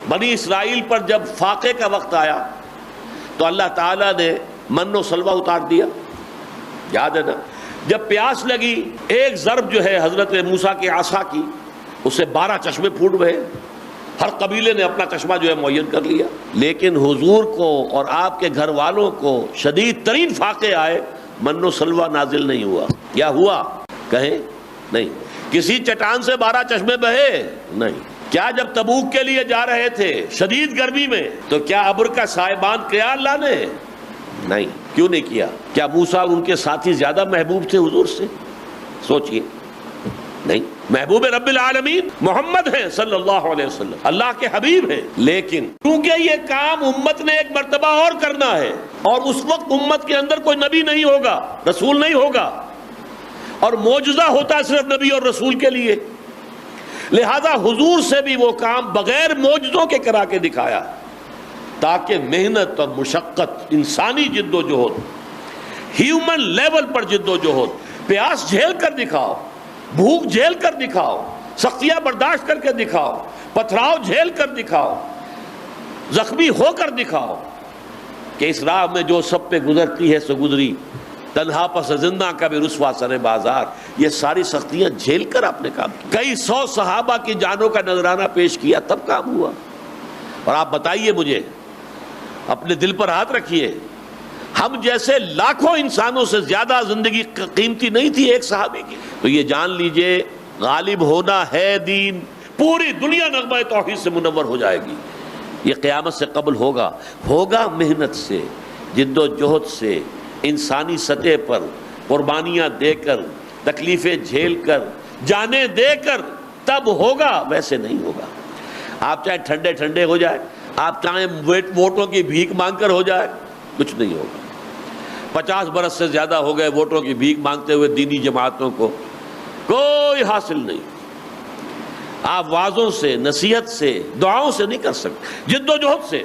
بنی اسرائیل پر جب فاقے کا وقت آیا تو اللہ تعالیٰ نے من و سلوہ اتار دیا، یاد ہے نا؟ جب پیاس لگی، ایک ضرب جو ہے حضرت موسیٰ کی عصا کی، اس سے 12 چشمے پھوٹ گئے، ہر قبیلے نے اپنا چشمہ جو ہے معین کر لیا۔ لیکن حضور کو اور آپ کے گھر والوں کو شدید ترین فاقے آئے، من و سلوہ نازل نہیں ہوا۔ کیا ہوا؟ کہیں نہیں۔ کسی چٹان سے 12 چشمے بہے؟ نہیں۔ کیا جب تبوک کے لیے جا رہے تھے شدید گرمی میں تو کیا ابر کا سائبان کیا اللہ نے؟ نہیں۔ کیوں نہیں کیا؟ کیا موسیٰ ان کے ساتھی زیادہ محبوب تھے حضور سے؟ سوچئے، نہیں۔ محبوب رب العالمین محمد ہیں صلی اللہ علیہ وسلم، اللہ کے حبیب ہیں، لیکن کیونکہ یہ کام امت نے ایک مرتبہ اور کرنا ہے، اور اس وقت امت کے اندر کوئی نبی نہیں ہوگا، رسول نہیں ہوگا، اور معجزہ ہوتا ہے صرف نبی اور رسول کے لیے، لہذا حضور سے بھی وہ کام بغیر معجزوں کے کرا کے دکھایا، تاکہ محنت اور مشقت، انسانی جد و جہد، ہیومن لیول پر جد و جہد، پیاس جھیل کر دکھاؤ، بھوک جھیل کر دکھاؤ، سختیاں برداشت کر کے دکھاؤ، پتھراؤ جھیل کر دکھاؤ، زخمی ہو کر دکھاؤ کہ اس راہ میں جو سب پہ گزرتی ہے سو گزری، تنہا پس زندہ کا بھی رسوا سر بازار، یہ ساری سختیاں جھیل کر آپ نے کام کیا۔ کئی 100 صحابہ کی جانوں کا نذرانہ پیش کیا، تب کام ہوا۔ اور آپ بتائیے مجھے، اپنے دل پر ہاتھ رکھیے، ہم جیسے لاکھوں انسانوں سے زیادہ زندگی قیمتی نہیں تھی ایک صحابی کی؟ تو یہ جان لیجئے غالب ہونا ہے دین، پوری دنیا نغمہ توحید سے منور ہو جائے گی۔ یہ قیامت سے قبل ہوگا محنت سے، جد و جہد سے، انسانی سطح پر قربانیاں دے کر، تکلیفیں جھیل کر، جانیں دے کر، تب ہوگا، ویسے نہیں ہوگا۔ آپ چاہے ٹھنڈے ٹھنڈے ہو جائے، آپ چاہے ووٹوں کی بھیک مانگ کر ہو جائے، کچھ نہیں ہوگا۔ 50 برس سے زیادہ ہو گئے ووٹوں کی بھیک مانگتے ہوئے دینی جماعتوں کو، کوئی حاصل نہیں۔ آپ وعظوں سے، نصیحت سے، دعاؤں سے نہیں کر سکتے، جد و جہد سے۔